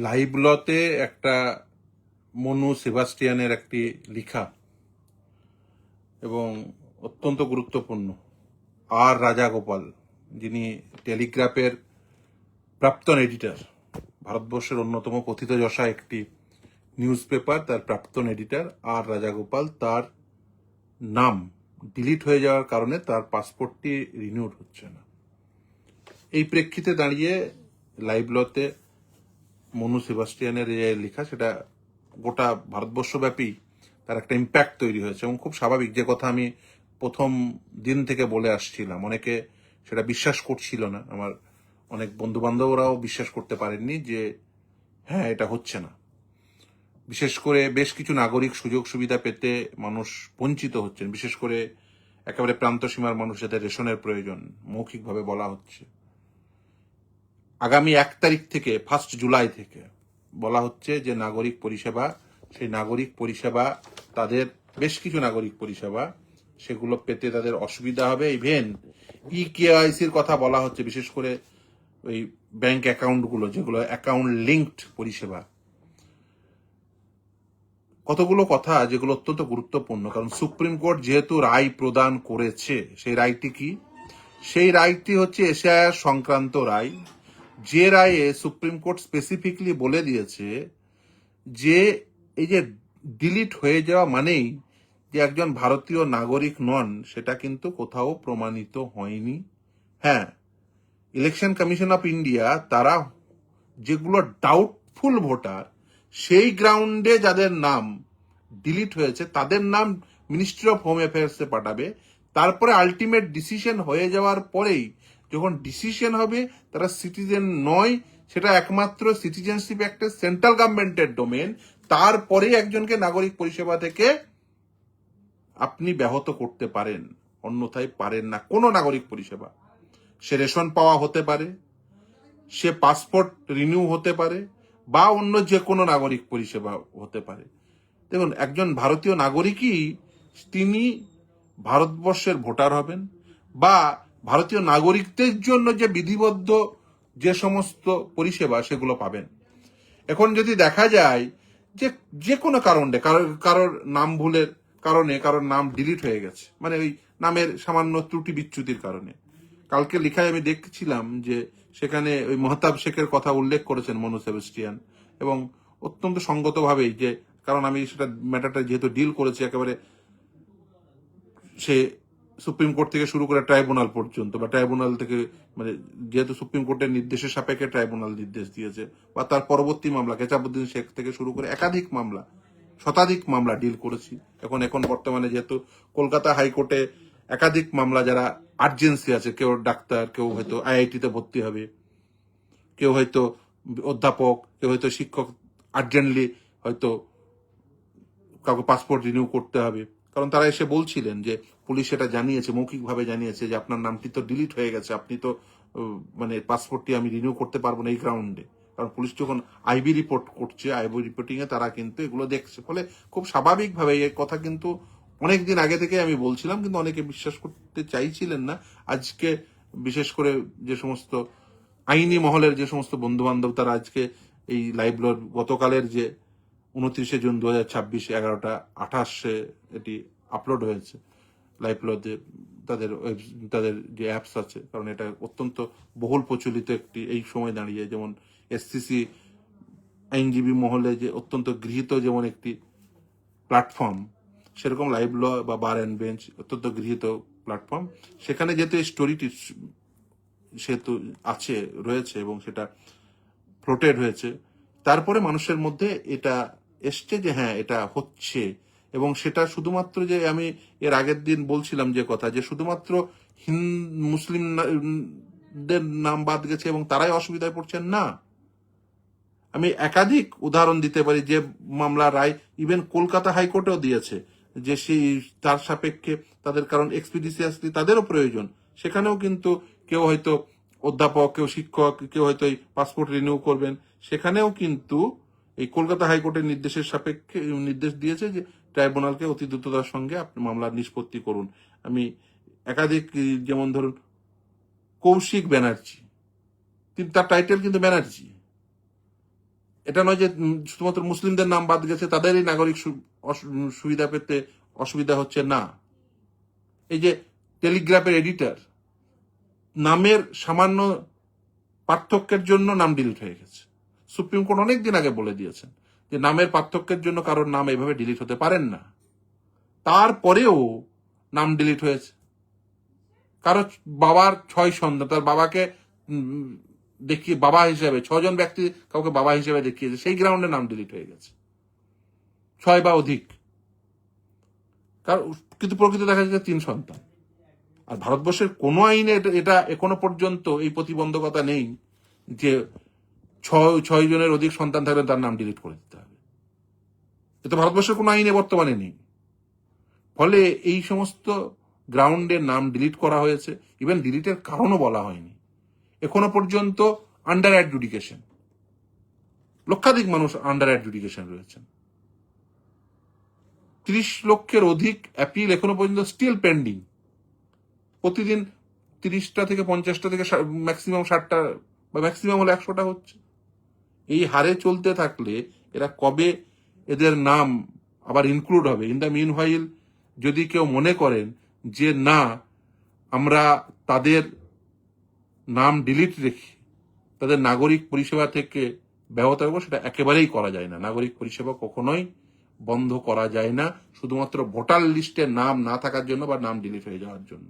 লাইভলতে একটা মনু সেবাস্টিয়ানের একটি লেখা এবং অত্যন্ত গুরুত্বপূর্ণ। আর রাজাগোপাল, যিনি টেলিগ্রাফের প্রাক্তন এডিটর, ভারতবর্ষের অন্যতম কথিতযশা একটি নিউজ পেপার, তার প্রাক্তন এডিটর আর রাজাগোপাল, তার নাম ডিলিট হয়ে যাওয়ার কারণে তার পাসপোর্টটি রিনিউড হচ্ছে না। এই প্রেক্ষিতে দাঁড়িয়ে লাইভলতে মনু সেবাস্টিয়ানের যে লেখা, সেটা গোটা ভারতবর্ষব্যাপী তার একটা ইম্প্যাক্ট তৈরি হয়েছে এবং খুব স্বাভাবিক। যে কথা আমি প্রথম দিন থেকে বলে আসছিলাম, অনেকে সেটা বিশ্বাস করছিল না। আমার অনেক বন্ধু বান্ধবরাও বিশ্বাস করতে পারেননি যে হ্যাঁ, এটা হচ্ছে না। বিশেষ করে বেশ কিছু নাগরিক সুযোগ সুবিধা পেতে মানুষ বঞ্চিত হচ্ছেন, বিশেষ করে একেবারে প্রান্ত সীমার মানুষ যাদের রেশনের প্রয়োজন, মৌখিকভাবে বলা হচ্ছে। আগামী 1 তারিখ থেকে 1 জুলাই থেকে বলা হচ্ছে যে নাগরিক পরিষেবা, সেই নাগরিক পরিষেবা, তাদের বেশ কিছু নাগরিক পরিষেবা, সেগুলো পেতে তাদের অসুবিধা হবে। ইভেন কেওয়াইসির কথা বলা হচ্ছে, বিশেষ করে ওই ব্যাংক অ্যাকাউন্টগুলো, যেগুলো অ্যাকাউন্ট লিঙ্কড পরিষেবা। কতগুলো কথা যেগুলো অত্যন্ত গুরুত্বপূর্ণ, কারণ সুপ্রিম কোর্ট যেহেতু রায় প্রদান করেছে, সেই রায়টি কি? সেই রায়টি হচ্ছে এশিয়ার সংক্রান্ত রায়, যে রায়ে সুপ্রিম কোর্ট স্পেসিফিকলি বলে দিয়েছে যে এই যে ডিলিট হয়ে যাওয়া মানেই যে একজন ভারতীয় নাগরিক নন, সেটা কিন্তু কোথাও প্রমাণিত হয়নি। হ্যাঁ, ইলেকশন কমিশন অফ ইন্ডিয়া তারা যেগুলো ডাউটফুল ভোটার, সেই গ্রাউন্ডে যাদের নাম ডিলিট হয়েছে তাদের নাম মিনিস্ট্রি অফ হোম অ্যাফেয়ার্সে পাঠাবে। তারপরে আলটিমেট ডিসিশন হয়ে যাওয়ার পরেই, যখন ডিসিশন হবে তারা সিটিজেন নয়, সেটা একমাত্র সিটিজেনশিপ অ্যাক্টের সেন্ট্রাল গভর্নমেন্টের ডোমেন, তারপরে একজনকে নাগরিক পরিষেবা থেকে আপনি ব্যাহত করতে পারেন, অন্যথায় পারেন না। কোনো নাগরিক পরিষেবা, সে রেশন পাওয়া হতে পারে, সে পাসপোর্ট রিনিউ হতে পারে, বা অন্য যে কোনো নাগরিক পরিষেবা হতে পারে। দেখুন, একজন ভারতীয় নাগরিকই তিনি ভারতবর্ষের ভোটার হবেন, বা ভারতীয় নাগরিকদের জন্য যে বিধিবদ্ধ যে সমস্ত পরিষেবা সেগুলো পাবেন। এখন যদি দেখা যায় যে যে কোনো কারণে কারোর নাম ভুলের কারণে কারোর নাম ডিলিট হয়ে গেছে, মানে ওই নামের সামান্য ত্রুটি বিচ্যুতির কারণে, কালকে লেখায় আমি দেখছিলাম যে সেখানে ওই মহতাব শেখের কথা উল্লেখ করেছেন মনু সেবাস্টিয়ান, এবং অত্যন্ত সঙ্গতভাবেই, যে কারণ আমি সেটা ম্যাটারটা যেহেতু ডিল করেছি, একেবারে সে সুপ্রিম কোর্ট থেকে শুরু করে ট্রাইব্যুনাল পর্যন্ত, বা ট্রাইব্যুনাল থেকে, মানে যেহেতু সুপ্রিম কোর্টের নির্দেশের সাপেক্ষে ট্রাইব্যুনাল নির্দেশ দিয়েছে, বা তার পরবর্তী মামলা কেচাবুদ্দিন শেখ থেকে শুরু করে একাধিক মামলা, শতাধিক মামলা ডিল করেছি। এখন বর্তমানে যেহেতু কলকাতা হাইকোর্টে একাধিক মামলা, যারা আর্জেন্সি আছে, কেউ ডাক্তার, কেউ হয়তো আইআইটিতে ভর্তি হবে, কেউ হয়তো অধ্যাপক, কেউ হয়তো শিক্ষক, আর্জেন্টলি হয়তো কাউকে পাসপোর্ট রিনিউ করতে হবে। কারণ তারা এসে বলছিলেন যে পুলিশ এটা জানিয়েছে, মৌখিকভাবে জানিয়েছে যে আপনার নামটি তো ডিলিট হয়ে গেছে, আপনি তো মানে পাসপোর্টটি আমি রিনিউ করতে পারবো না এই গ্রাউন্ডে। কারণ পুলিশ যখন আইবি রিপোর্ট করছে, আইবি রিপোর্টিং এ তারা কিন্তু এগুলো দেখছে। ফলে খুব স্বাভাবিকভাবে এই কথা কিন্তু অনেকদিন আগে থেকে আমি বলছিলাম, কিন্তু অনেকে বিশ্বাস করতে চাইছিলেন না। আজকে বিশেষ করে যে সমস্ত আইনি মহলের যে সমস্ত বন্ধু বান্ধব, তারা আজকে এই লাইভলর গতকালের যে 29শে জুন 2026 11টা 28 এটি আপলোড হয়েছে লাইভলতে, তাদের যে অ্যাপস আছে, কারণ এটা অত্যন্ত বহুল প্রচলিত একটি এই সময় দাঁড়িয়ে, যেমন এসসিসি আইনজীবী মহলে যে অত্যন্ত গৃহীত যেমন একটি প্ল্যাটফর্ম, সেরকম লাইভ ল বা বার অ্যান্ড বেঞ্চ অত্যন্ত গৃহীত প্ল্যাটফর্ম। সেখানে যেহেতু এই স্টোরিটি সেহেতু আছে, রয়েছে, এবং সেটা ফ্লোটেড হয়েছে, তারপরে মানুষের মধ্যে এটা এসছে যে হ্যাঁ, এটা হচ্ছে। এবং সেটা শুধুমাত্র যে আমি এর আগের দিন বলছিলাম যে কথা, যে শুধুমাত্র মুসলিমদের নাম বাদ গেছে এবং তারাই অসুবিধায় পড়ছেন, না। আমি একাধিক উদাহরণ দিতে পারি যে মামলা রায় ইভেন কলকাতা হাইকোর্টেও দিয়েছে, যে সেই তার সাপেক্ষে তাদের, কারণ এক্সপিডিসিয়াসলি তাদেরও প্রয়োজন, সেখানেও কিন্তু কেউ হয়তো অধ্যাপক, কেউ শিক্ষক, কেউ হয়তো এই পাসপোর্ট রিনিউ করবেন, সেখানেও কিন্তু এই কলকাতা হাইকোর্টের নির্দেশের সাপেক্ষে নির্দেশ দিয়েছে যে ট্রাইব্যুনালকে অতি দ্রুততার সঙ্গে আপনি মামলা নিষ্পত্তি করুন। আমি একাধিক, যেমন ধরুন কৌশিক ব্যানার্জি, কিন্তু তার টাইটেল কিন্তু ব্যানার্জি, এটা নয় যে শুধুমাত্র মুসলিমদের নাম বাদ গেছে তাদেরই নাগরিক সুবিধা পেতে অসুবিধা হচ্ছে, না। এই যে টেলিগ্রাফের এডিটর, নামের সামান্য পার্থক্যের জন্য নাম ডিলিট হয়ে গেছে। সুপ্রিম কোর্ট অনেকদিন আগে বলে দিয়েছেন যে নামের পার্থক্যের জন্য কারোর নাম এভাবে ডিলিট হতে পারেন না। তারপরেও নাম ডিলিট হয়েছে। কারো বাবার 6 সন্তান, তার বাবাকে দেখিয়ে বাবা হিসেবে 6 জন ব্যক্তি কাউকে বাবা হিসেবে দেখিয়েছে, সেই গ্রাউন্ডে নাম ডিলিট হয়ে গেছে 6 বা অধিক। কিন্তু প্রকৃত দেখা যাচ্ছে 3 সন্তান। আর ভারতবর্ষের কোনো আইনে এটা এখনো পর্যন্ত এই প্রতিবন্ধকতা নেই যে 6 জনের অধিক সন্তান থাকলে তার নাম ডিলিট করে দিতে হবে। এটা ভারতবর্ষের কোনো আইনে বর্তমানে নেই। ফলে এই সমস্ত গ্রাউন্ডের নাম ডিলিট করা হয়েছে। ইভেন ডিলিটের কারণও বলা হয়নি এখনো পর্যন্ত। আন্ডার অ্যাডজুডিকেশন, লক্ষাধিক মানুষ আন্ডার অ্যাডজুডিকেশন রয়েছেন। 30 লক্ষের অধিক অ্যাপিল এখনো পর্যন্ত স্টিল পেন্ডিং। প্রতিদিন 30টা থেকে 50টা থেকে ম্যাক্সিমাম 60টা বা ম্যাক্সিমাম হলে 100টা হচ্ছে। এই হারে চলতে থাকলে এরা কবে এদের নাম আবার ইনক্লুড হবে? ইন দ্য মিন হোয়াইল যদি কেউ মনে করেন যে না আমরা তাদের নাম ডিলিট রেখে তাদের নাগরিক পরিষেবা থেকে ব্যাহত রাখবো, সেটা একেবারেই করা যায় না। নাগরিক পরিষেবা কখনোই বন্ধ করা যায় না শুধুমাত্র ভোটার লিস্টে নাম না থাকার জন্য বা নাম ডিলিট হয়ে যাওয়ার জন্য।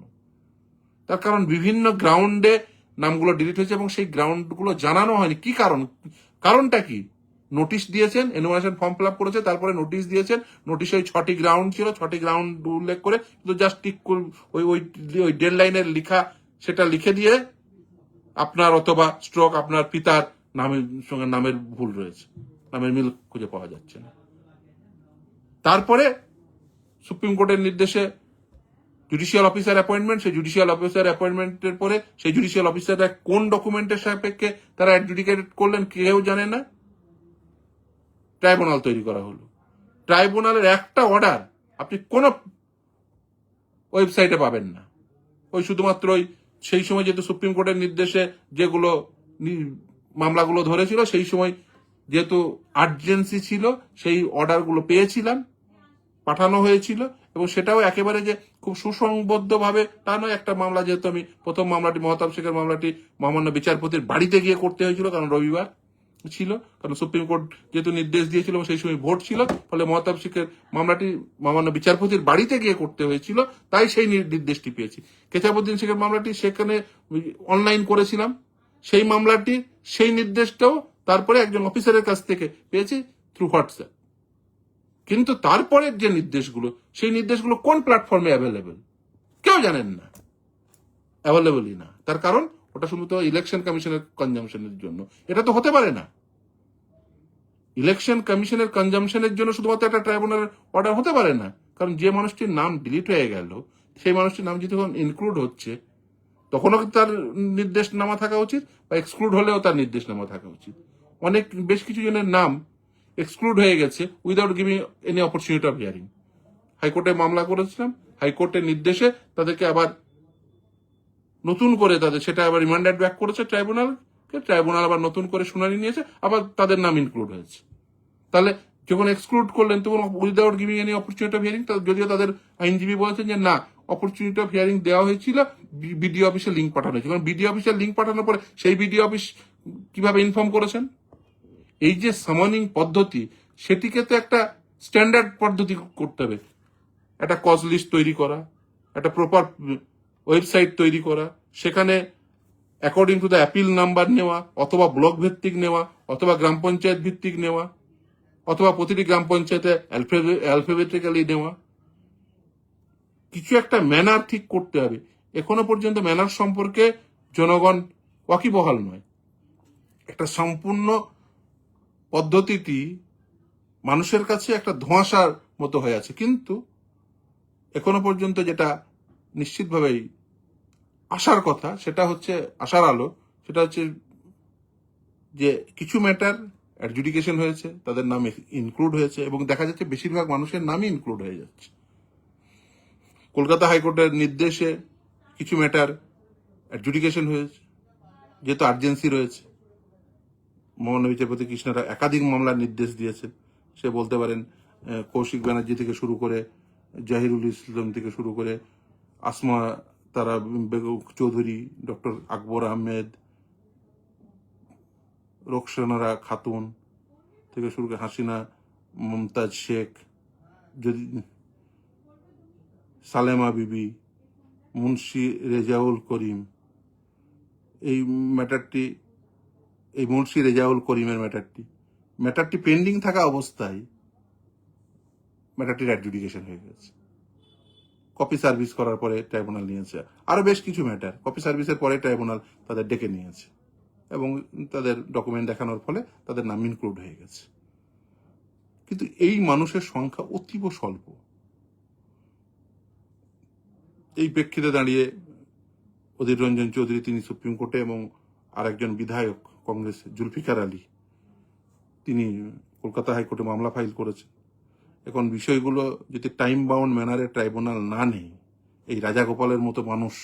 তার কারণ বিভিন্ন গ্রাউন্ডে নামগুলো ডিলিট হয়েছে এবং সেই গ্রাউন্ডগুলো জানানো হয়নি। কি কারণটা কি? নোটিশ দিয়েছেন, এনুমারেশন ফর্ম ফিল আপ করেছে, তারপরে নোটিশ দিয়েছেন। নোটিশে ওই 6টি গ্রাউন্ড ছিল, 6টি গ্রাউন্ড উল্লেখ করে কিন্তু জাস্ট টিক ওই ডেড লাইনের লিখা সেটা লিখে দিয়ে আপনার অথবা স্ট্রোক আপনার পিতার নামের সঙ্গে নামের ভুল রয়েছে, নামের মিল খুঁজে পাওয়া যাচ্ছে না। তারপরে সুপ্রিম কোর্টের নির্দেশে জুডিশিয়াল অফিসার অ্যাপয়েন্টমেন্ট, সেই জুডিশিয়াল অফিসার অ্যাপয়েন্টমেন্টের পরে সেই জুডিশিয়াল অফিসাররা কোন ডকুমেন্টের সাপেক্ষে তারা অ্যাডজুডিকেট করলেন কেউ জানে না। ট্রাইব্যুনাল তৈরি করা হলো। ট্রাইব্যুনালের একটা অর্ডার আপনি কোন ওয়েবসাইটে পাবেন না। ওই শুধুমাত্র ওই সেই সময় যেহেতু সুপ্রিম কোর্টের নির্দেশে যেগুলো মামলাগুলো ধরেছিল, সেই সময় যেহেতু আর্জেন্সি ছিল, সেই অর্ডারগুলো পেয়েছিলাম, পাঠানো হয়েছিল। এবং সেটাও একেবারে যে খুব সুসংবদ্ধভাবে তা নয়। একটা মামলা যেহেতু আমি প্রথম মামলাটি মহতাব শেখের মামলাটি মহামান্য বিচারপতির বাড়িতে গিয়ে করতে হয়েছিল, কারণ রবিবার ছিল, কারণ সুপ্রিম কোর্ট যেহেতু নির্দেশ দিয়েছিল সেই সময় ভোট ছিল, ফলে মহতাব শেখের মামলাটি মহামান্য বিচারপতির বাড়িতে গিয়ে করতে হয়েছিল, তাই সেই নির্দেশটি পেয়েছি। কেতাবুদ্দিন শেখের মামলাটি সেখানে অনলাইন করেছিলাম, সেই মামলাটি সেই নির্দেশটাও তারপরে একজন অফিসারের কাছ থেকে পেয়েছি থ্রু হোয়াটসঅ্যাপ। কিন্তু তারপরের যে নির্দেশগুলো, সেই নির্দেশগুলো কোন প্ল্যাটফর্মে অ্যাভেলেবেল কেউ জানেন না, অ্যাভেলেবেলই না। তার কারণ ওটা শুধু ইলেকশন কমিশনের কনজামশনের জন্য। এটা তো হতে পারে না। ইলেকশন কমিশনের কনজামশনের জন্য শুধুমাত্র একটা ট্রাইব্যুনালের অর্ডার হতে পারে না। কারণ যে মানুষটির নাম ডিলিট হয়ে গেল, সেই মানুষটির নাম যদি তখন ইনক্লুড হচ্ছে, তখনও তার নির্দেশনামা থাকা উচিত, বা এক্সক্লুড হলেও তার নির্দেশনামা থাকা উচিত। বেশ কিছু জনের নাম এক্সক্লুড হয়ে গেছে without giving any opportunity of hearing. হাইকোর্টে মামলা করেছিলাম, হাইকোর্টের নির্দেশে তাদেরকে আবার নতুন করে সেটা আবার রিমান্ডেড ব্যাক করেছে ট্রাইব্যুনালকে। ট্রাইব্যুনাল আবার নতুন করে শুনানি নিয়েছে, আবার তাদের নাম ইনক্লুড হয়েছে। তাহলে যখন এক্সক্লুড করলেন তখন without giving any opportunity of hearing, যদিও তাদের আইনজীবী বলেছেন যে না, অপরচুনিটি অফ হিয়ারিং দেওয়া হয়েছিল, বিডিও অফিসে লিঙ্ক পাঠানো হয়েছে। কারণ বিডিও অফিসে লিঙ্ক পাঠানোর পরে সেই বিডিও অফিস কিভাবে ইনফর্ম করেছেন? এই যে সামানিং পদ্ধতি, সেটিকে তো একটা স্ট্যান্ডার্ড পদ্ধতি করতে হবে। একটা কজ লিস্ট তৈরি করা, একটা প্রপার ওয়েবসাইট তৈরি করা, সেখানে according to the appeal number নেওয়া, অথবা ব্লক ভিত্তিক নেওয়া, অথবা গ্রাম পঞ্চায়েত ভিত্তিক নেওয়া, অথবা প্রতিটি গ্রাম পঞ্চায়েতে অ্যালফাবেটিক্যালি নেওয়া। কিছু একটা ম্যানার ঠিক করতে হবে। এখনো পর্যন্ত ম্যানার সম্পর্কে জনগণ ওয়াকিবহাল নয়। একটা সম্পূর্ণ পদ্ধতিটি মানুষের কাছে একটা ধোঁয়াশার মতো হয়ে আছে। কিন্তু এখনো পর্যন্ত যেটা নিশ্চিতভাবেই আসার কথা, সেটা হচ্ছে আসার আলো, সেটা হচ্ছে যে কিছু ম্যাটার অ্যাডজুডিকেশন হয়েছে, তাদের নাম ইনক্লুড হয়েছে, এবং দেখা যাচ্ছে বেশিরভাগ মানুষের নামই ইনক্লুড হয়ে যাচ্ছে। কলকাতা হাইকোর্টের নির্দেশে কিছু ম্যাটার অ্যাডজুডিকেশন হয়েছে, যেহেতু আর্জেন্সি রয়েছে। মহানবী বিচারপতি কৃষ্ণরা একাধিক মামলার নির্দেশ দিয়েছেন। সে বলতে পারেন কৌশিক ব্যানার্জি থেকে শুরু করে, জাহিরুল ইসলাম থেকে শুরু করে, আসমা তারা বেগম চৌধুরী, ডক্টর আকবর আহমেদ, রোকসানারা খাতুন থেকে শুরু করে হাসিনা, মমতাজ শেখ, যদি সালেমা বিবি, মুন্সি রেজাউল করিম, এই ম্যাটারটি, এই মুন্সি রেজাউল করিমের ম্যাটারটি পেন্ডিং থাকা অবস্থায় ম্যাটারটির অ্যাডজুডিকেশন হয়ে গেছে। কপি সার্ভিস করার পরে ট্রাইব্যুনাল নিয়েছে। আরো বেশ কিছু ম্যাটার কপি সার্ভিসের পরে ট্রাইব্যুনাল তাদের ডেকে নিয়েছে এবং তাদের ডকুমেন্ট দেখানোর ফলে তাদের নাম ইনক্লুড হয়ে গেছে। কিন্তু এই মানুষের সংখ্যা অতীব স্বল্প। এই প্রেক্ষিতে দাঁড়িয়ে অধীর রঞ্জন চৌধুরী তিনি সুপ্রিম কোর্টে এবং আরেকজন বিধায়ক কংগ্রেস জুলফিকার আলী তিনি কলকাতা হাইকোর্টে মামলা ফাইল করেছেন। এখন বিষয়গুলো যদি টাইম বাউন্ড ম্যানারে ট্রাইব্যুনাল না নেই, এই রাজাগোপালের মতো মানুষ,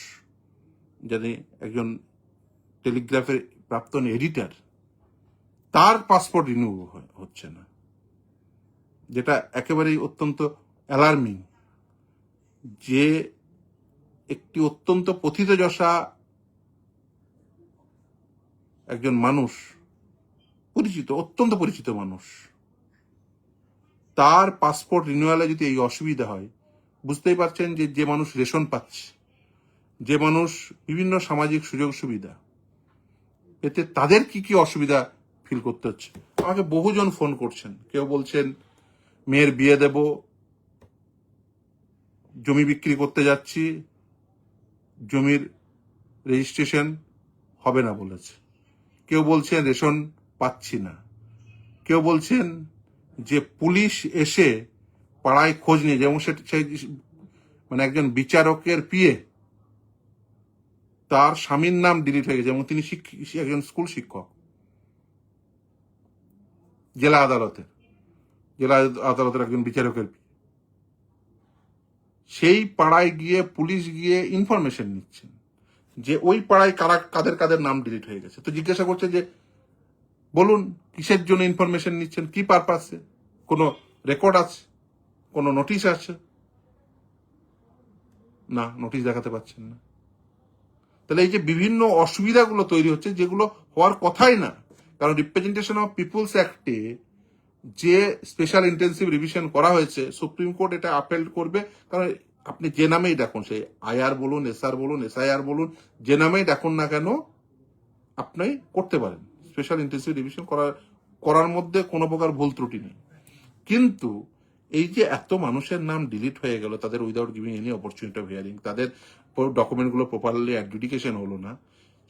যাতে একজন টেলিগ্রাফের প্রাক্তন এডিটর, তার পাসপোর্ট রিনিউ হচ্ছে না, যেটা একেবারেই অত্যন্ত অ্যালার্মিং। যে একটি অত্যন্ত পথিতযশা একজন মানুষ, পরিচিত, অত্যন্ত পরিচিত মানুষ, তার পাসপোর্ট রিনিউয়ালে যদি এই অসুবিধা হয়, বুঝতেই পারছেন যে মানুষ রেশন পাচ্ছে, যে মানুষ বিভিন্ন সামাজিক সুযোগ সুবিধা এতে তাদের কি কি অসুবিধা ফিল করতে হচ্ছে। আমাকে বহুজন ফোন করছেন, কেউ বলছেন মেয়ের বিয়ে দেব, জমি বিক্রি করতে যাচ্ছি, জমির রেজিস্ট্রেশন হবে না বলেছে, কেউ বলছেন রেশন পাচ্ছি না, কেউ বলছেন যে পুলিশ এসে পাড়ায় খোঁজ নিয়ে, যেমন মানে একজন বিচারকের পিএ, তার স্বামীর নাম ডিলিট হয়ে গেছে এবং তিনি একজন স্কুল শিক্ষক, জেলা আদালতের একজন বিচারকের পিএ, সেই পাড়ায় গিয়ে পুলিশ গিয়ে ইনফরমেশন নিচ্ছেন যে ওই পাড়ায় কাদের কাদের নাম ডিলিট হয়ে গেছে। তো জিজ্ঞাসা করছে যে বলুন কিসের জন্য ইনফরমেশন নিচ্ছেন, কি পারপাসে, কোনো রেকর্ড আছে, কোনো নোটিশ আছে? না, নোটিশ দেখাতে পাচ্ছেন না। তাহলে এই যে বিভিন্ন অসুবিধাগুলো তৈরি হচ্ছে, যেগুলো হওয়ার কথাই না, কারণ রিপ্রেজেন্টেশন অফ পিপুলস অ্যাক্টে যে স্পেশাল ইন্টেন্সিভ রিভিশন করা হয়েছে, সুপ্রিম কোর্ট এটা আপেল করবে। কারণ আপনি যে নামেই ডাকুন, সেই আইআর বলুন, এসআর বলুন, এসআইআর বলুন, যে নামেই ডাকুন না কেন, আপনি করতে পারেন। স্পেশাল ইন্টেন্সিভ রিভিশন করার মধ্যে কোনো প্রকার ভুল ত্রুটি নেই। কিন্তু এই যে এত মানুষের নাম ডিলিট হয়ে গেল, তাদের without giving any opportunity of hearing, তাদের ডকুমেন্টগুলো প্রপারলি অ্যাডজুডিকেশন হলো না,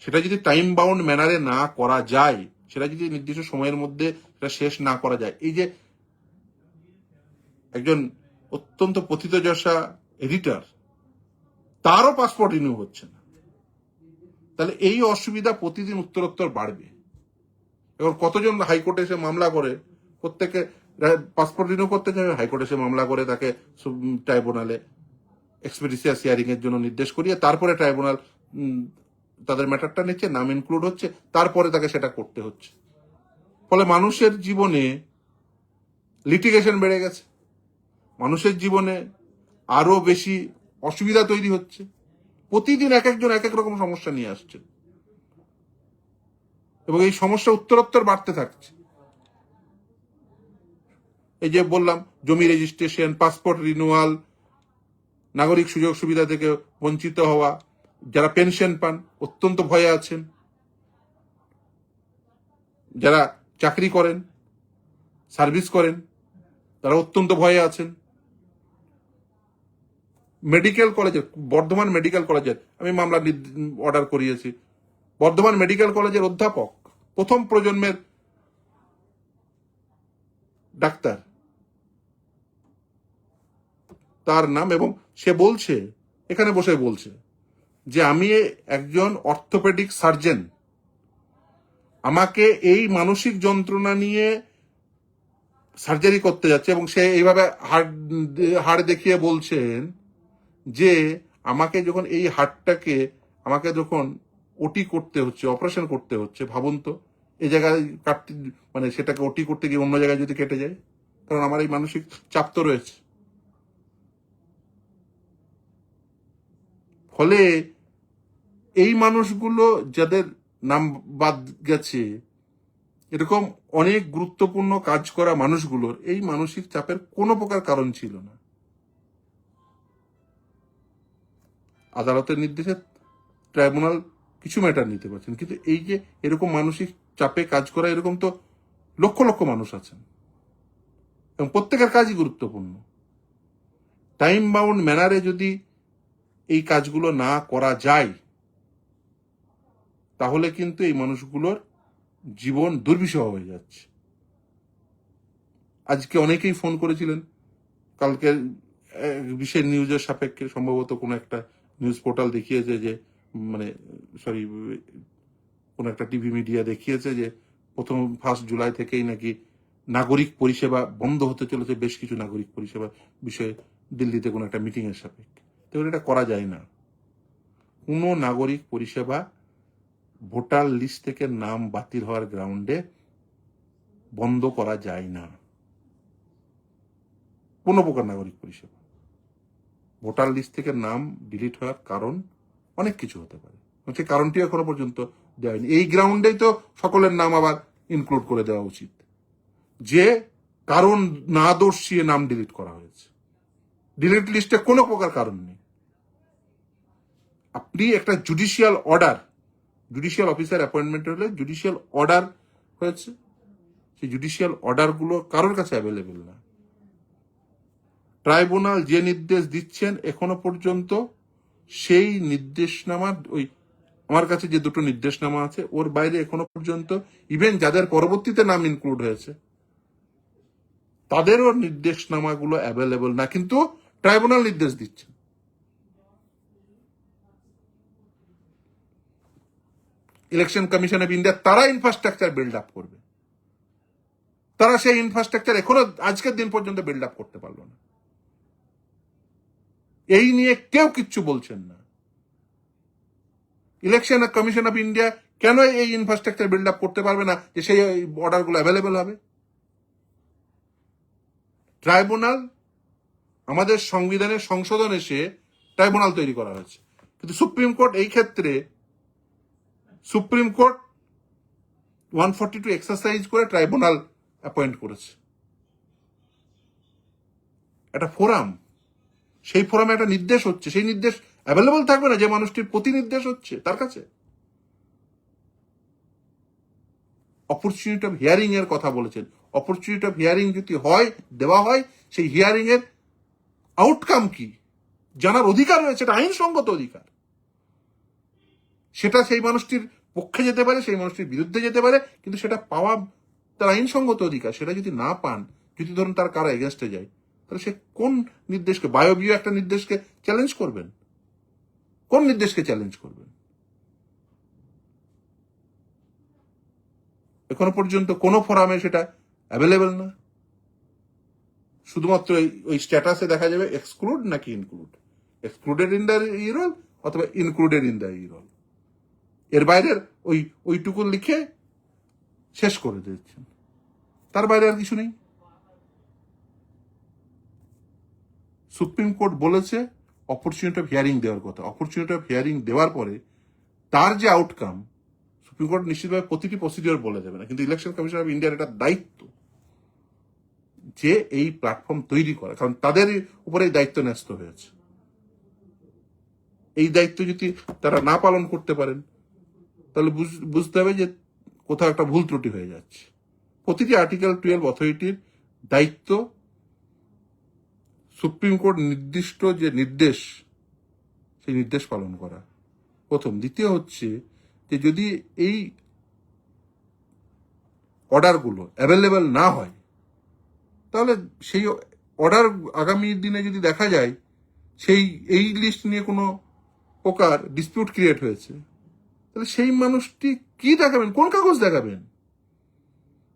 সেটা যদি টাইম বাউন্ড ম্যানারে না করা যায়, সেটা যদি নির্দিষ্ট সময়ের মধ্যে সেটা শেষ না করা যায়, এই যে একজন অত্যন্ত পথিতযশা এডিটর, তারও পাসপোর্ট রিনিউ হচ্ছে না, তাহলে এই অসুবিধা প্রতিদিন উত্তরোত্তর বাড়বে। এবার কতজন হাইকোর্টে এসে মামলা করে, প্রত্যেকে পাসপোর্ট রিনিউ করতে চাইবে, হাইকোর্টে এসে মামলা করে তাকে ট্রাইব্যুনালে এক্সপেডিশিয়াস হিয়ারিং এর জন্য নির্দেশ করিয়ে তারপরে ট্রাইব্যুনাল তাদের ম্যাটারটা নিচ্ছে, নাম ইনক্লুড হচ্ছে, তারপরে তাকে সেটা করতে হচ্ছে। ফলে মানুষের জীবনে লিটিগেশন বেড়ে গেছে, মানুষের জীবনে আরো বেশি অসুবিধা তৈরি হচ্ছে। প্রতিদিন এক একজন এক এক রকম সমস্যা নিয়ে আসছে এবং এই সমস্যা উত্তরোত্তর বাড়তে থাকছে। এই যে বললাম, জমি রেজিস্ট্রেশন, পাসপোর্ট রিনিউয়াল, নাগরিক সুযোগ সুবিধা থেকে বঞ্চিত হওয়া, যারা পেনশন পান অত্যন্ত ভয়ে আছেন, যারা চাকরি করেন, সার্ভিস করেন, তারা অত্যন্ত ভয়ে আছেন। মেডিকেল কলেজের, বর্ধমান মেডিকেল কলেজের আমি মামলা অর্ডার করিয়েছি, বর্ধমান মেডিকেল কলেজের অধ্যাপক, প্রথম প্রজন্মের ডাক্তার, তার নাম, এবং সে বলছে, এখানে বসে বলছে যে আমি একজন অর্থোপেডিক সার্জন, আমাকে এই মানসিক যন্ত্রণা নিয়ে সার্জারি করতে যাচ্ছে, এবং সে এইভাবে হাড় দেখিয়ে বলছেন যে আমাকে যখন এই হাড়টাকে আমাকে যখন ওটি করতে হচ্ছে, অপারেশন করতে হচ্ছে, ভাবুন তো এই জায়গায় কাটতে, মানে সেটাকে ওটি করতে গিয়ে অন্য জায়গায় যদি কেটে যায়, কারণ আমার এই মানসিক চাপ তো রয়েছে। ফলে এই মানুষগুলো যাদের নাম বাদ গেছে, এরকম অনেক গুরুত্বপূর্ণ কাজ করা মানুষগুলোর এই মানসিক চাপের কোনো প্রকার কারণ ছিল না। আদালতের নির্দেশে ট্রাইব্যুনাল কিছু ম্যাটার নিতে পারছেন, কিন্তু এই যে এরকম মানসিক চাপে কাজ করা, এরকম তো লক্ষ লক্ষ মানুষ আছেন এবং প্রত্যেকের কাজই গুরুত্বপূর্ণ। টাইম বাউন্ড ম্যানারে যদি এই কাজগুলো না করা যায়, তাহলে কিন্তু এই মানুষগুলোর জীবন দুর্বিষহ হয়ে যাচ্ছে। আজকে অনেকেই ফোন করেছিলেন, কালকে বিশেষ নিউজের সাপেক্ষে সম্ভবত কোনো একটা নিউজ পোর্টাল দেখিয়েছে যে, মানে সরি, কোন একটা টিভি মিডিয়া দেখিয়েছে যে 1 জুলাই থেকেই নাকি নাগরিক পরিষেবা বন্ধ হতে চলেছে, বেশ কিছু নাগরিক পরিষেবা বিষয়ে দিল্লিতে কোনো একটা মিটিং এর সাপেক্ষে। তো এটা করা যায় না। কোনো নাগরিক পরিষেবা ভোটার লিস্ট থেকে নাম বাতিল হওয়ার গ্রাউন্ডে বন্ধ করা যায় না। কোনো প্রকার নাগরিক পরিষেবা ভোটার লিস্ট থেকে নাম ডিলিট হওয়ার কারণ অনেক কিছু হতে পারে, সেই কারণটি এখনো পর্যন্ত দেওয়া হয়নি। এই গ্রাউন্ডেই তো সকলের নাম আবার ইনক্লুড করে দেওয়া উচিত, যে কারণ না দর্শিয়ে নাম ডিলিট করা হয়েছে। ডিলিট লিস্টে কোনো প্রকার কারণ নেই। আপনি একটা judicial order, judicial officer appointment হলে জুডিশিয়াল অর্ডার হয়েছে, সেই জুডিশিয়াল অর্ডারগুলো কারোর কাছে অ্যাভেলেবেল না। ট্রাইব্যুনাল যে নির্দেশ দিচ্ছেন এখনো পর্যন্ত সেই নির্দেশনামা, ওই আমার কাছে যে দুটো নির্দেশনামা আছে ওর বাইরে এখনো পর্যন্ত ইভেন যাদের পরবর্তীতে নাম ইনক্লুড হয়েছে তাদেরও নির্দেশনামাগুলো অ্যাভেলেবল না, কিন্তু ট্রাইব্যুনাল নির্দেশ দিচ্ছে। ইলেকশন কমিশন অফ ইন্ডিয়া তারা ইনফ্রাস্ট্রাকচার বিল্ড আপ করবে, তারা সেই ইনফ্রাস্ট্রাকচার এখনো আজকের দিন পর্যন্ত বিল্ড আপ করতে পারলো না। এই নিয়ে কেউ কিচ্ছু বলছেন না। ইলেকশন কমিশন অফ ইন্ডিয়া কেন এই ইনফ্রাস্ট্রাকচার বিল্ড আপ করতে পারবে না যে সেই অর্ডারগুলো অ্যাভেলেবল হবে? ট্রাইব্যুনাল, আমাদের সংবিধানের সংশোধন এসে ট্রাইব্যুনাল তৈরি করা হয়েছে, কিন্তু সুপ্রিম কোর্ট এই ক্ষেত্রে, সুপ্রিম কোর্ট 142 এক্সারসাইজ করে ট্রাইব্যুনাল অ্যাপয়েন্ট করেছে। একটা ফোরাম, সেই ফোরামে একটা নির্দেশ হচ্ছে, সেই নির্দেশ অ্যাভেলেবল থাকবে না যে মানুষটির প্রতি নির্দেশ হচ্ছে তার কাছে। অপরচুনিটি অফ হিয়ারিং এর কথা বলেছেন। অপরচুনিটি অফ হিয়ারিং যদি হয়, দেওয়া হয়, সেই হিয়ারিং এর আউটকাম কি জানার অধিকার রয়েছে, এটা আইনসঙ্গত অধিকার। সেটা সেই মানুষটির পক্ষে যেতে পারে, সেই মানুষটির বিরুদ্ধে যেতে পারে, কিন্তু সেটা পাওয়া তার আইনসঙ্গত অধিকার। সেটা যদি না পান, যদি ধরুন তার কারো এগেনস্টে যায়, তাহলে সে কোন নির্দেশকে, বায়বীয় একটা নির্দেশকে চ্যালেঞ্জ করবেন? কোন নির্দেশকে চ্যালেঞ্জ করবেন? এখনো পর্যন্ত কোনো ফোরামে সেটা অ্যাভেলেবেল না। শুধুমাত্র ওই স্ট্যাটাসে দেখা যাবে এক্সক্লুড নাকি ইনক্লুড, এক্সক্লুডেড ইন দ্য ইরোল অথবা ইনক্লুডেড ইন দ্য ইরোল। এর বাইরের ওইটুকু লিখে শেষ করে দিচ্ছেন, তার বাইরে আর কিছু নেই। সুপ্রিম কোর্ট বলেছে অপরচুনিটি অফ হিয়ারিং দেওয়ার কথা। অপরচুনিটি অফ হিয়ারিং দেওয়ার পরে তার যে আউটকাম, সুপ্রিম কোর্ট নিশ্চিতভাবে প্রতিটি প্রসিডিওর বলে দেবে না, কিন্তু ইলেকশন কমিশন অফ ইন্ডিয়ার এটা দায়িত্ব যে এই প্ল্যাটফর্ম তৈরি করা, কারণ তাদের উপরে এই দায়িত্ব ন্যস্ত হয়েছে। এই দায়িত্ব যদি তারা না পালন করতে পারেন, তাহলে বুঝতে হবে যে কোথাও একটা ভুল ত্রুটি হয়ে যাচ্ছে। প্রতিটি আর্টিকেল 12 অথরিটির দায়িত্ব সুপ্রিম কোর্ট নির্দিষ্ট যে নির্দেশ, সেই নির্দেশ পালন করা প্রথম। দ্বিতীয় হচ্ছে যে যদি এই অর্ডারগুলো অ্যাভেলেবেল না হয়, তাহলে সেই অর্ডার আগামী দিনে যদি দেখা যায় সেই এই লিস্ট নিয়ে কোনো প্রকার ডিসপিউট ক্রিয়েট হয়েছে, তাহলে সেই মানুষটি কি দেখাবেন, কোন কাগজ দেখাবেন?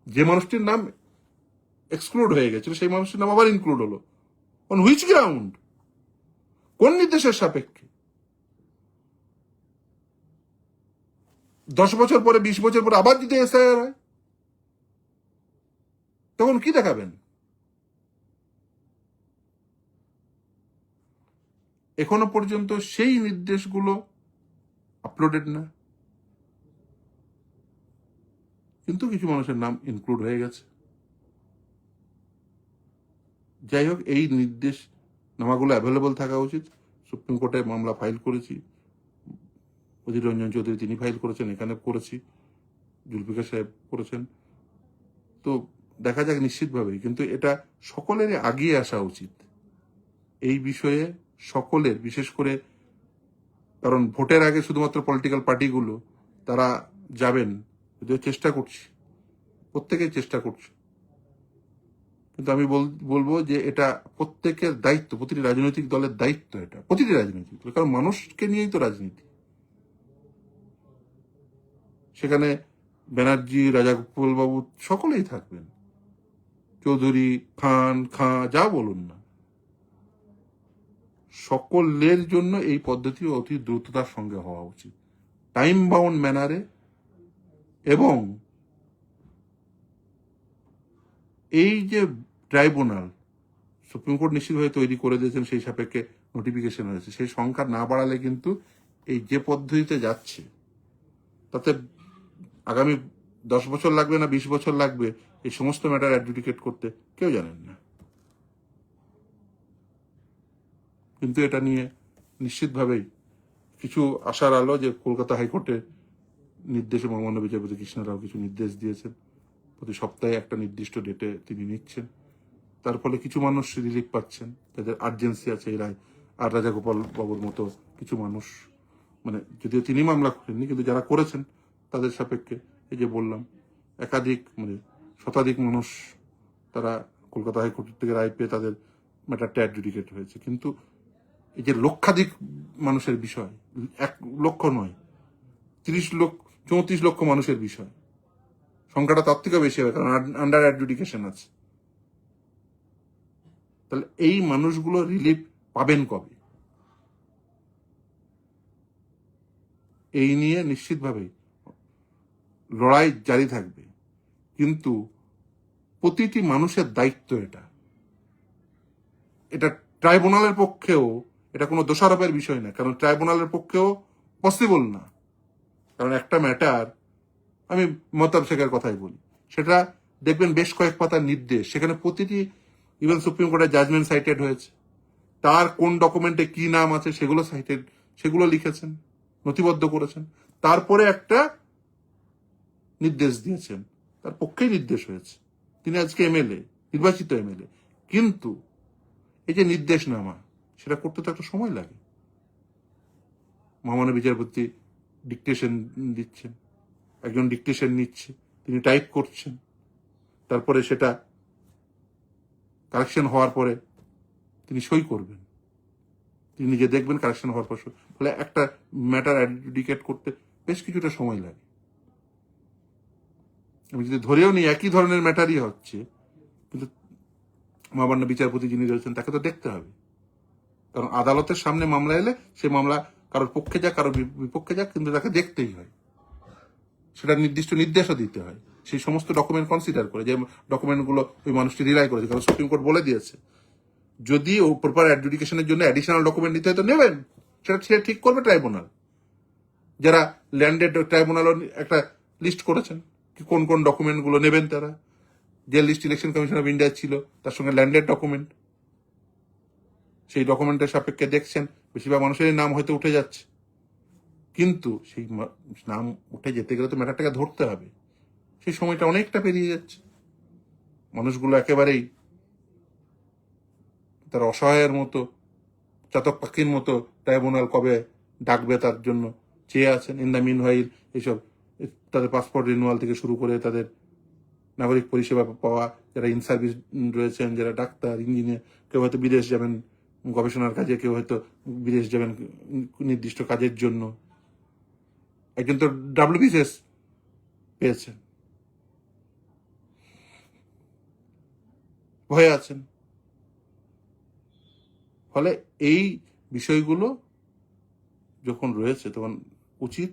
যে মানুষটির নাম এক্সক্লুড হয়ে গেছিল সেই মানুষটির নাম আবার ইনক্লুড হলো, অন হুইচ গ্রাউন্ড, কোন নির্দেশের সাপেক্ষে? 10 বছর পরে 20 বছর পরে আবার যদি এসআইআর হয়, তখন কি দেখাবেন? এখনো পর্যন্ত সেই নির্দেশগুলো আপলোডেড না, কিন্তু কিছু মানুষের নাম ইনক্লুড হয়ে গেছে। যাই হোক, এই নির্দেশ নামাগুলো অ্যাভেলেবল থাকা উচিত। সুপ্রিম কোর্টে মামলা ফাইল করেছি, অধীর রঞ্জন চৌধুরী তিনি ফাইল করেছেন, এখানে করেছি, জুলফিকার সাহেব করেছেন। তো দেখা যাক নিশ্চিতভাবেই, কিন্তু এটা সকলেরই আগিয়ে আসা উচিত এই বিষয়ে, সকলের, বিশেষ করে কারণ ভোটের আগে শুধুমাত্র পলিটিক্যাল পার্টিগুলো তারা যাবেন, যদিও চেষ্টা করছি, প্রত্যেকেই চেষ্টা করছে, কিন্তু আমি বলবো যে এটা প্রত্যেকের দায়িত্ব, প্রতিটি রাজনৈতিক দলের দায়িত্ব, এটা প্রতিটি রাজনৈতিক দল, কারণ মানুষকে নিয়েই তো রাজনীতি। সেখানে ব্যানার্জি, রাজাগোপাল বাবু সকলেই থাকবেন, চৌধুরী, খাঁ যা বলুন না, সকলের জন্য এই পদ্ধতি অতি দ্রুততার সঙ্গে হওয়া উচিত, টাইম বাউন্ড ম্যানারে। এবং এই যে ট্রাইব্যুনাল সুপ্রিম কোর্ট নিশ্চিতভাবে তৈরি করে দিয়েছেন, সেই সাপেক্ষে নোটিফিকেশন হয়েছে, সেই সংখ্যা না বাড়ালে কিন্তু এই যে পদ্ধতিতে যাচ্ছে তাতে আগামী 10 বছর লাগবে না 20 বছর লাগবে এই সমস্ত ম্যাটার অ্যাডজুডিকেট করতে, কেউ জানেন না। কিন্তু এটা নিয়ে নিশ্চিতভাবেই কিছু আশার আলো, যে কলকাতা হাইকোর্টের নির্দেশে মহামান্য বিচারপতি কৃষ্ণ রাও কিছু নির্দেশ দিয়েছেন, প্রতি সপ্তাহে একটা নির্দিষ্ট ডেটে তিনি নিচ্ছেন, তার ফলে কিছু মানুষ রিলিফ পাচ্ছেন, যাদের আর্জেন্সি আছে এই রায়। আর রাজাগোপাল বাবুর মতো কিছু মানুষ, মানে যদিও তিনি মামলা করেননি, কিন্তু যারা করেছেন তাদের সাপেক্ষে এই যে বললাম, একাধিক মানে শতাধিক মানুষ তারা কলকাতা হাইকোর্ট থেকে রায় পেয়ে তাদের ম্যাটারটা অ্যাডজুডিকেট হয়েছে। কিন্তু এই যে লক্ষাধিক মানুষের বিষয়, 1 লক্ষ নয়, 30 লক্ষ 34 লক্ষ মানুষের বিষয়, সংখ্যাটা তার থেকেও বেশি হবে, কারণ আন্ডার অ্যাডজুডিকেশন আছে। তাহলে এই মানুষগুলো রিলিফ পাবেন কবে? এই নিয়ে নিশ্চিতভাবেই লড়াই জারি থাকবে, কিন্তু প্রতিটি মানুষের দায়িত্ব এটা। এটা ট্রাইব্যুনালের পক্ষেও এটা কোনো দোষারোপের বিষয় না, কারণ ট্রাইব্যুনালের পক্ষেও পসিবল না। কারণ একটা ম্যাটার, আমি মহতাব শেখের কথাই বলি, সেটা দেখবেন বেশ কয়েক পাতার নির্দেশ, সেখানে প্রতিটি ইভেন সুপ্রিম কোর্টের জাজমেন্ট সাইটেড হয়েছে, তার কোন ডকুমেন্টে কি নাম আছে সেগুলো সাইটেড, সেগুলো লিখেছেন, নথিবদ্ধ করেছেন, তারপরে একটা নির্দেশ দিয়েছেন, তার পক্ষেই নির্দেশ হয়েছে, তিনি আজকে এমএলএ, নির্বাচিত এমএলএ। কিন্তু এই যে নির্দেশনামা, সেটা করতে তো একটা সময় লাগে। মহামান্য বিচারপতি ডিকটেশন দিচ্ছেন, একজন ডিকটেশন নিচ্ছে, তিনি টাইপ করছেন, তারপরে সেটা কারেকশন হওয়ার পরে তিনি সই করবেন, তিনি নিজে দেখবেন কারেকশন হওয়ার পর। ফলে একটা ম্যাটার অ্যাডজুডিকেট করতে বেশ কিছুটা সময় লাগে। আমি যদি ধরেও নিই একই ধরনের ম্যাটারই হচ্ছে, কিন্তু মহামান্য বিচারপতি যিনি রয়েছেন তাকে তো দেখতে হবে, কারণ আদালতের সামনে মামলা এলে সে মামলা কারোর পক্ষে যাক কারোর বিপক্ষে যাক, কিন্তু তাকে দেখতেই হয়, সেটা নির্দিষ্ট নির্দেশও দিতে হয়, সেই সমস্ত ডকুমেন্ট কনসিডার করে, যে ডকুমেন্টগুলো ওই মানুষটি রিলাই করেছে। কারণ সুপ্রিম কোর্ট বলে দিয়েছে, যদি ও প্রপার অ্যাডজুডিকেশনের জন্য অ্যাডিশনাল ডকুমেন্ট নিতে হয় তো নেবেন, সেটা সে ঠিক করবে ট্রাইব্যুনাল। যারা ল্যান্ডেড, ট্রাইব্যুনাল একটা লিস্ট করেছেন কোন কোন ডকুমেন্টগুলো নেবেন তারা, যে list election commission of India ছিল তার সঙ্গে ল্যান্ডেড ডকুমেন্ট, সেই ডকুমেন্টের সাপেক্ষে দেখছেন বেশিরভাগ মানুষেরই নাম হয়তো উঠে যাচ্ছে, কিন্তু সেই নাম উঠে যেতে গেলে তো ম্যাটারটাকে ধরতে হবে, সেই সময়টা অনেকটা পেরিয়ে যাচ্ছে। মানুষগুলো একেবারেই তার অসহায়ের মতো, চাতক পাখির মতো ট্রাইব্যুনাল কবে ডাকবে তার জন্য চেয়ে আছেন। ইন দ্য মিন হোয়াইল এইসব তাদের পাসপোর্ট রিনিউয়াল থেকে শুরু করে তাদের নাগরিক পরিষেবা পাওয়া, যারা ইন সার্ভিস রয়েছেন, যারা ডাক্তার, ইঞ্জিনিয়ার, কেউ হয়তো বিদেশ যাবেন গবেষণার কাজে, কেউ হয়তো বিদেশ যাবেন নির্দিষ্ট কাজের জন্য, একজন তো ডাব্লিউবিসিএস পেয়েছেন, ভয়ে আছেন। ফলে এই বিষয়গুলো যখন রয়েছে তখন উচিত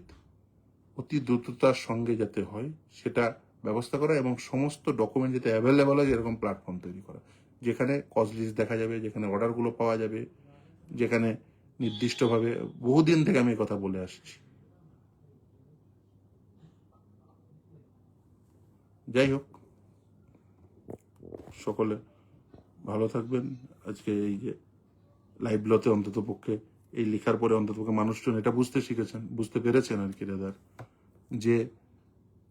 অতি দ্রুততার সঙ্গে যাতে হয় সেটা ব্যবস্থা করা, এবং সমস্ত ডকুমেন্ট যাতে অ্যাভেলেবল হয় এরকম প্ল্যাটফর্ম তৈরি করা, যেখানে কজ লিস্ট দেখা যাবে, যেখানে অর্ডারগুলো পাওয়া যাবে, যেখানে নির্দিষ্টভাবে, বহুদিন থেকে আমি এই কথা বলে আসছি। যাই হোক, সকলে ভালো থাকবেন। আজকে এই যে লাইভগুলোতে অন্তত পক্ষে এই লেখার পরে অন্তত পক্ষে মানুষজন এটা বুঝতে পেরেছেন আর কি দাদার, যে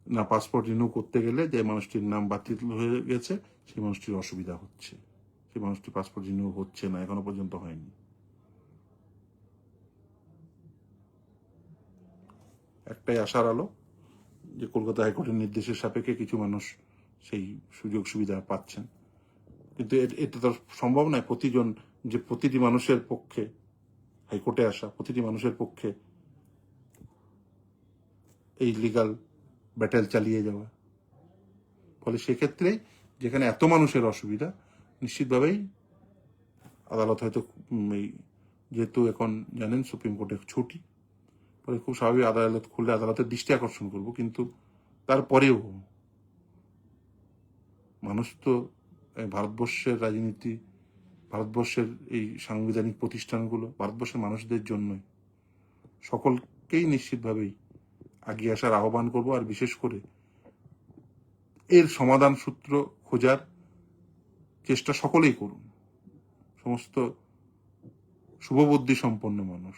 না পাসপোর্ট রিনিউ করতে গেলে যে মানুষটির নাম বাতিল হয়ে গেছে সেই মানুষটির অসুবিধা হচ্ছে, সেই মানুষটির পাসপোর্ট রিনিউ হচ্ছে না, এখনো পর্যন্ত হয়নি। একটাই আশার আলো যে কলকাতা হাইকোর্টের নির্দেশের সাপেক্ষে কিছু মানুষ সেই সুযোগ সুবিধা পাচ্ছেন, কিন্তু এটা তো সম্ভব নয় প্রতিটি মানুষের পক্ষে হাইকোর্টে আসা, প্রতিটি মানুষের পক্ষে এই লিগাল ব্যাটেল চালিয়ে যাওয়া। ফলে সেক্ষেত্রে যেখানে এত মানুষের অসুবিধা, নিশ্চিতভাবেই আদালত হয়তো যেহেতু এখন জানেন সুপ্রিম কোর্টের ছুটি, ফলে খুব স্বাভাবিক আদালত খুললে আদালতের দৃষ্টি আকর্ষণ করব, কিন্তু তারপরেও মানুষ তো ভারতবর্ষের রাজনীতি, ভারতবর্ষের এই সাংবিধানিক প্রতিষ্ঠানগুলো ভারতবর্ষের মানুষদের জন্যই, সকলকেই নিশ্চিতভাবেই এগিয়ে আসার আহ্বান করব। আর বিশেষ করে এর সমাধান সূত্র খোঁজার চেষ্টা সকলেই করুন, সমস্ত শুভবুদ্ধি সম্পন্ন মানুষ।